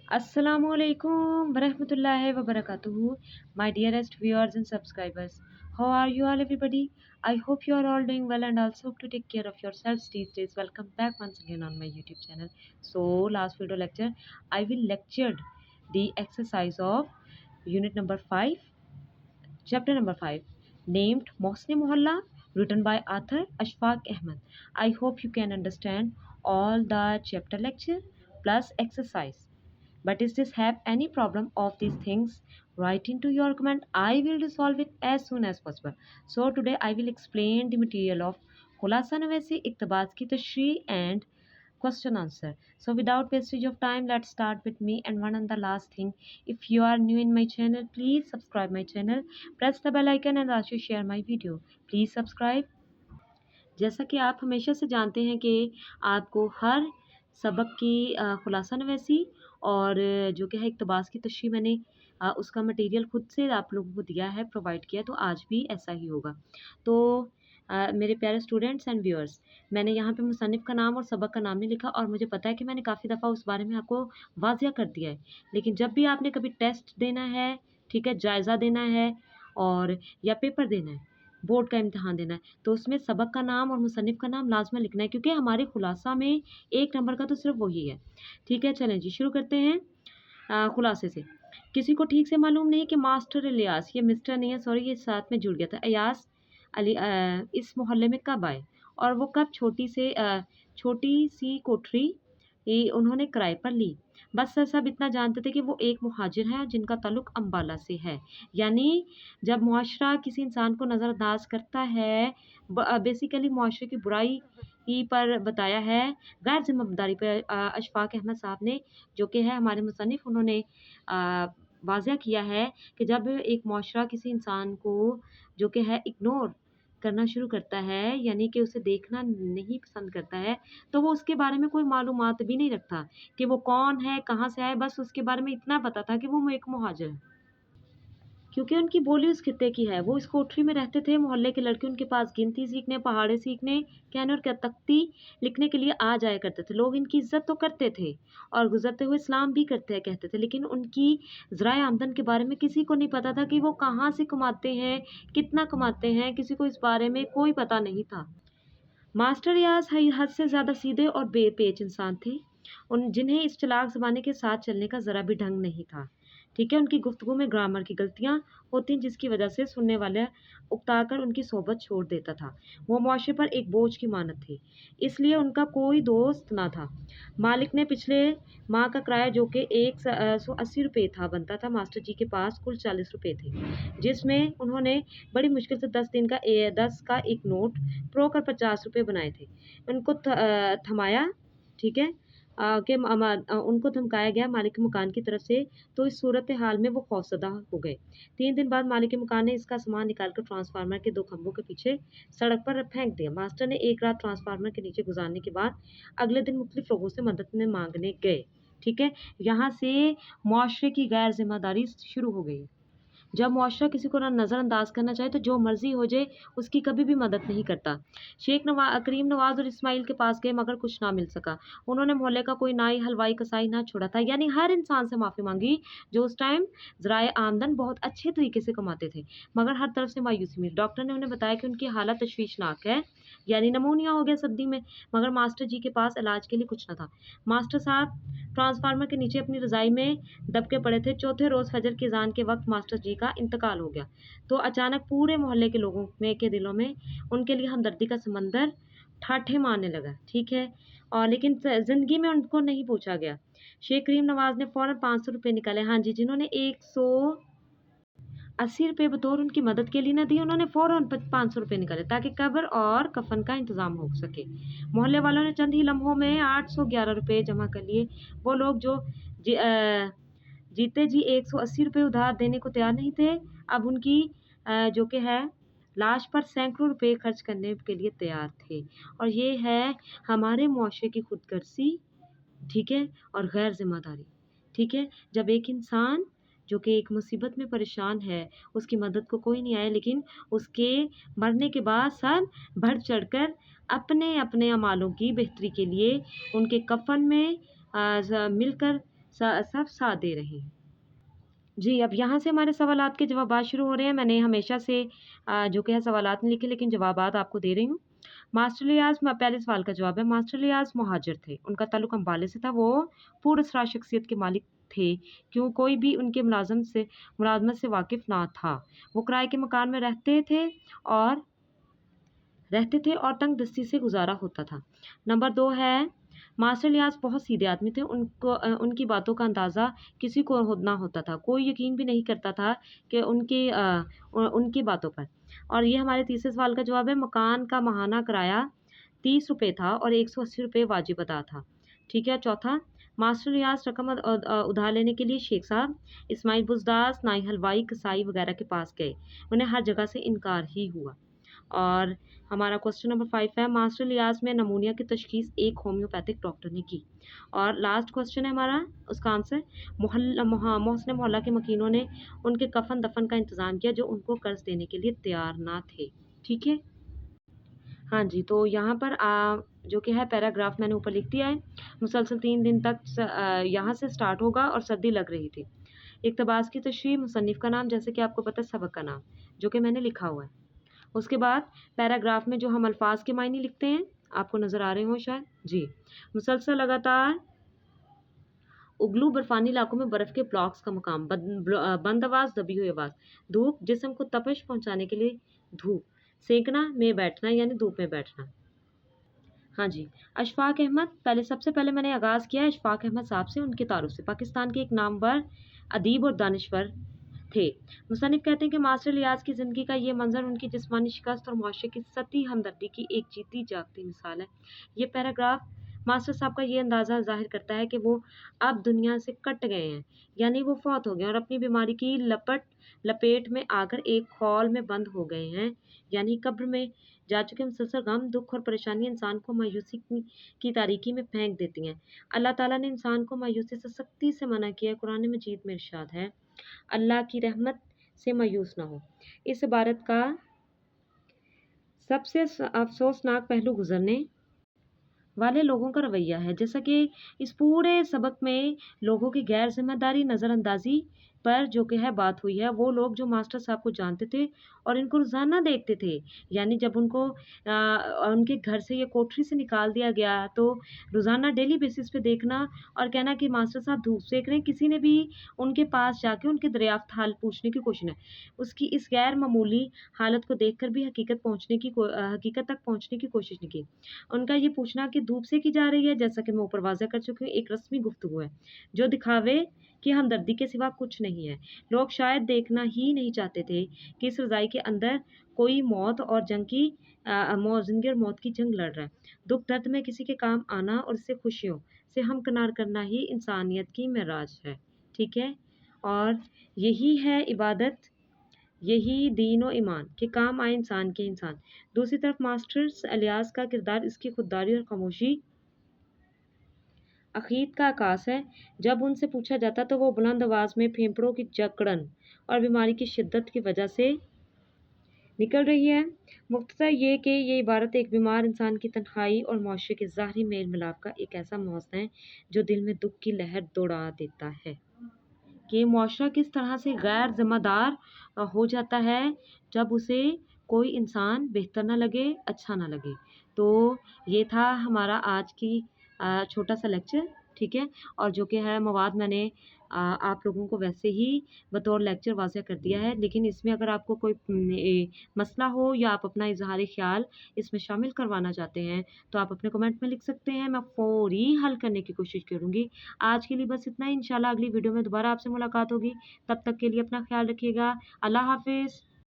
Assalamu alaikum warahmatullahi wabarakatuh, my dearest viewers and subscribers. How are you all, everybody? I hope you are all doing well and also to take care of yourselves these days. Welcome back once again on my YouTube channel. So, last video lecture, I will lecture the exercise of unit number 5, chapter number 5, named Mohsne Mohalla, written by author Ashfaq Ahmed. I hope you can understand all the chapter lecture plus exercise. But is this have any problem of these things? Write into your comment. I will resolve it as soon as possible. So today I will explain the material of Khulasa Navesi, Iqtibas ki Tashri and question answer. So without wastage of time, let's start with me. And one and the last thing, if you are new in my channel, please subscribe my channel, press the bell icon and also share my video. Please subscribe. जैसा कि आप हमेशा से जानते हैं कि आपको हर सबक की खुलासा नवैसी और जो कि है इक़्तिबास की तशरीह मैंने उसका मटेरियल खुद से आप लोगों को दिया है, प्रोवाइड किया है, तो आज भी ऐसा ही होगा। तो मेरे प्यारे स्टूडेंट्स एंड व्यूअर्स, मैंने यहाँ पे मुसन्निफ़ का नाम और सबक का नाम नहीं लिखा और मुझे पता है कि मैंने काफ़ी दफ़ा उस बारे में आपको वाज़िया कर दिया है, लेकिन जब भी आपने कभी टेस्ट देना है, ठीक है, जायज़ा देना है और या पेपर देना है, बोर्ड का इम्तिहान देना है, तो उसमें सबक का नाम और मुसन्निफ़ का नाम लाज़िम लिखना है, क्योंकि हमारे खुलासा में 1 नंबर का तो सिर्फ वही है। ठीक है, चलें जी शुरू करते हैं खुलासे से। किसी को ठीक से मालूम नहीं कि मास्टर इलियास, ये मिस्टर नहीं है, सॉरी, ये साथ में जुड़ गया था, अयास अली इस मोहल्ले में कब आए और वो कब छोटी सी कोठरी उन्होंने किराए पर ली। बस सब इतना जानते थे कि वो एक मुहाजिर हैं जिनका ताल्लुक़ अम्बाला से है। यानी जब मुआशरा किसी इंसान को नज़रअंदाज करता है, बेसिकली मुआशरे की बुराई ही पर बताया है, गैर ज़िम्मेदारी पर अशफाक अहमद साहब ने, जो कि है हमारे मुसन्निफ़, उन्होंने वाज़िया किया है कि जब एक मुआशरा किसी इंसान को जो कि है इग्नोर करना शुरू करता है, यानी कि उसे देखना नहीं पसंद करता है, तो वो उसके बारे में कोई मालूमात भी नहीं रखता कि वो कौन है, कहाँ से आया, बस उसके बारे में इतना पता था कि वो एक मुहाजिर है। क्योंकि उनकी बोली उस खित्ते की है, वो इस कोठरी में रहते थे, मोहल्ले के लड़के उनके पास गिनती सीखने, पहाड़े सीखने, कहने और तख्ती लिखने के लिए आ जाया करते थे। लोग इनकी इज़्ज़त तो करते थे और गुज़रते हुए सलाम भी कहते थे, लेकिन उनकी ज़राए आमदन के बारे में किसी को नहीं पता था कि वो कहाँ से कमाते हैं, कितना कमाते हैं, किसी को इस बारे में कोई पता नहीं था। मास्टर यास हद से ज़्यादा सीधे और बेपेच इंसान थे, जिन्हें इस चालाक ज़माने के साथ चलने का ज़रा भी ढंग नहीं था। ठीक है, उनकी गुफ्तगू में ग्रामर की गलतियाँ होती हैं, जिसकी वजह से सुनने वाला उकताकर उनकी सोहबत छोड़ देता था। वो मुआशरे पर एक बोझ की मानत थे, इसलिए उनका कोई दोस्त ना था। मालिक ने पिछले माह का किराया, जो कि 180 रुपये था, बनता था, मास्टर जी के पास कुल 40 रुपये थे, जिसमें उन्होंने बड़ी मुश्किल से 10 का एक नोट प्रो कर 50 रुपये बनाए थे। उनको थमाया, ठीक है, उनको धमकाया गया मालिक के मकान की तरफ से, तो इस सूरत हाल में वो खौफजदा हो गए। 3 दिन बाद मालिक के मकान ने इसका सामान निकालकर ट्रांसफार्मर के 2 खंभों के पीछे सड़क पर फेंक दिया। मास्टर ने एक रात ट्रांसफार्मर के नीचे गुजारने के बाद अगले दिन मुख्तलिफ लोगों से मदद में मांगने गए। ठीक है, यहाँ से मुआशरे की गैर जिम्मेदारी शुरू हो गई। जब मुआशरा किसी को नज़रअंदाज करना चाहे तो जो मर्जी हो जाए, उसकी कभी भी मदद नहीं करता। शेख करीम नवाज और इस्माइल के पास गए, मगर कुछ ना मिल सका। उन्होंने मोहल्ले का कोई नाई, हलवाई, कसाई ना छोड़ा था, यानी हर इंसान से माफ़ी मांगी जो उस टाइम ज़राए आमदन बहुत अच्छे तरीके से कमाते थे, मगर हर तरफ से मायूसी मिली। डॉक्टर ने उन्हें बताया कि उनकी हालत तशवीशनाक है, यानी नमूनिया हो गया सर्दी में, मगर मास्टर जी के पास इलाज के लिए कुछ न था। मास्टर साहब ट्रांसफार्मर के नीचे अपनी रज़ाई में दबके पड़े थे। चौथे रोज़ फजर की अज़ान के वक्त मास्टर जी का इंतकाल हो गया, तो अचानक पूरे मोहल्ले के लोगों के दिलों में उनके लिए हमदर्दी का समंदर ठाठे मारने लगा। ठीक है, और लेकिन ज़िंदगी में उनको नहीं पूछा गया। शेख करीम नवाज ने फ़ौरन 500 रुपये निकाले। हाँ जी, जिन्होंने 180 रुपये बतौर उनकी मदद के लिए न दिए, उन्होंने फ़ौरन 500 रुपये निकाले ताकि कब्र और कफन का इंतज़ाम हो सके। मोहल्ले वालों ने चंद ही लम्हों में 811 रुपये जमा कर लिए। वो लोग जो जीते जी 180 रुपये उधार देने को तैयार नहीं थे, अब उनकी जो कि है लाश पर सैकड़ों रुपये खर्च करने के लिए तैयार थे। और ये है हमारे मुआशरे की खुदगर्जी, ठीक है, और गैर ज़िम्मेदारी। ठीक है, जब एक इंसान जो कि एक मुसीबत में परेशान है, उसकी मदद को कोई नहीं आया, लेकिन उसके मरने के बाद सब बढ़ चढ़कर अपने अपने अमालों की बेहतरी के लिए उनके कफन में मिलकर सब साथ दे रहे हैं। जी, अब यहाँ से हमारे सवालात के जवाबात शुरू हो रहे हैं। मैंने हमेशा से जो कि है सवालात नहीं लिखे, लेकिन जवाबात आपको दे रही हूँ। मास्टर लियाज़ पहले सवाल का जवाब है, मास्टर लियाज़ मुहाजिर थे। उनका ताल्लुक अम्बाले से था। वो पुरअसरार शख्सियत के मालिक थे। क्यों? कोई भी उनके मुलाज़मत से वाकिफ़ ना था। वो किराए के मकान में और रहते थे तंग दस्ती से गुज़ारा होता था। नंबर 2 है, मास्टर लियाज़ बहुत सीधे आदमी थे। उनकी बातों का अंदाज़ा किसी को ना होता था। कोई यकीन भी नहीं करता था कि उनकी बातों पर। और ये हमारे तीसरे सवाल का जवाब है, मकान का माहाना किराया 30 रुपए था और 180 रुपए वाजिब अदा था। ठीक है। चौथा, मास्टर रियाज़ रकम उधार लेने के लिए शेख साहब इस्माइल बुज़दास, नाई हलवाई, कसाई वगैरह के पास गए। उन्हें हर जगह से इनकार ही हुआ। और हमारा क्वेश्चन नंबर 5 है, मास्टर लियाज़ में नमूनिया की तशख़ीस एक होम्योपैथिक डॉक्टर ने की। और लास्ट क्वेश्चन है हमारा, उसका आंसर मोहसिन मोहल्ला के मकीनों ने उनके कफन दफन का इंतज़ाम किया जो उनको कर्ज देने के लिए तैयार ना थे। ठीक है। हाँ जी, तो यहाँ पर जो कि है पैराग्राफ मैंने ऊपर लिख दिया है। मुसलसल 3 दिन तक यहाँ से स्टार्ट होगा और सर्दी लग रही थी। इक़्तिबास की तशरीह, मुसन्निफ़ का नाम, जैसे कि आपको पता है सबक का नाम, जो कि मैंने लिखा हुआ है। उसके बाद पैराग्राफ में जो हम अल्फाज के मायने लिखते हैं, आपको नज़र आ रहे हों शायद। जी, मुसलसल लगातार उगलू बर्फानी इलाकों में बर्फ़ के ब्लॉक्स का मकाम, बंद आवाज़, दबी हुई आवाज़, धूप, जिस्म को तपश पहुँचाने के लिए धूप, सेंकना में बैठना यानी धूप में बैठना। हाँ जी, अशफ़ाक़ अहमद, सबसे पहले मैंने आगाज़ किया है अशफ़ाक़ अहमद साहब से, उनके तारुफ़ से। पाकिस्तान के एक नामवर अदीब और दानिशवर थे। मुसन्निफ़ कहते हैं कि मास्टर लियाज़ की ज़िंदगी का ये मंज़र उनकी जिस्मानी शिकस्त और मुआशरे की सती हमदर्दी की एक जीती जागती मिसाल है। ये पैराग्राफ मास्टर साहब का ये अंदाज़ा ज़ाहिर करता है कि वो अब दुनिया से कट गए हैं, यानी वो फ़ौत हो गए और अपनी बीमारी की लपेट में आकर एक खौल में बंद हो गए हैं, यानी कब्र में जा चुके। मुसलसल गम, दुख और परेशानी इंसान को मायूसी की तारीकी में फेंक देती हैं। अल्लाह ताला ने इंसान को मायूसी से सख्ती से मना किया है। कुरान मजीद में इरशाद है, अल्लाह की रहमत से मायूस ना हो। इस इबारत का सबसे अफसोसनाक पहलू गुजरने वाले लोगों का रवैया है। जैसा कि इस पूरे सबक में लोगों की गैर ज़िम्मेदारी, नज़रअंदाज़ी पर जो कि है बात हुई है। वो लोग जो मास्टर साहब को जानते थे और इनको रोज़ाना देखते थे, यानी जब उनको उनके घर से या कोठरी से निकाल दिया गया तो रोज़ाना डेली बेसिस पे देखना और कहना कि मास्टर साहब धूप सेक रहे हैं। किसी ने भी उनके पास जाके उनके दरियाफ्त हाल पूछने की कोशिश नहीं। उसकी इस गैर मामूली हालत को देखकर भी हकीकत तक पहुँचने की कोशिश नहीं की। उनका ये पूछना कि धूप सेकी जा रही है, जैसा कि मैं ऊपर वाज़ह कर चुकी हूँ, एक रस्मी गुफ्तगू है जो दिखावे की हमदर्दी के सिवा कुछ नहीं है। लोग शायद देखना ही नहीं चाहते थे कि इस रज़ाई के अंदर कोई मौत और ज़िंदगी और मौत की जंग लड़ रहा है। दुख दर्द में किसी के काम आना और इससे खुशियों से हमकिनार करना ही इंसानियत की मेराज है। ठीक है। और यही है इबादत, यही दीन और ईमान के काम आए इंसान के इंसान। दूसरी तरफ मास्टर इलियास का किरदार इसकी खुददारी और खामोशी अक़ीद का आकाश है। जब उनसे पूछा जाता तो वो बुलंद आवाज़ में फेफड़ों की जकड़न और बीमारी की शिद्दत की वजह से निकल रही है। मुख्तसर ये कि ये इबारत एक बीमार इंसान की तन्हाई और मुआशरे के ज़ाहरी मेल मिलाप का एक ऐसा मौज़ा है जो दिल में दुख की लहर दौड़ा देता है कि मुआशरा किस तरह से गैर ज़िम्मेदार हो जाता है जब उसे कोई इंसान बेहतर ना लगे, अच्छा ना लगे। तो ये था हमारा आज की छोटा सा लेक्चर। ठीक है। और जो कि है मवाद मैंने आप लोगों को वैसे ही बतौर लेक्चर वाज़ह कर दिया है, लेकिन इसमें अगर आपको कोई मसला हो या आप अपना इज़हार ख़्याल इसमें शामिल करवाना चाहते हैं तो आप अपने कमेंट में लिख सकते हैं। मैं फ़ौरी हल करने की कोशिश करूँगी। आज के लिए बस इतना ही। इंशाल्लाह अगली वीडियो में दोबारा आपसे मुलाकात होगी। तब तक के लिए अपना ख़्याल रखिएगा। अल्लाह हाफ़िज़।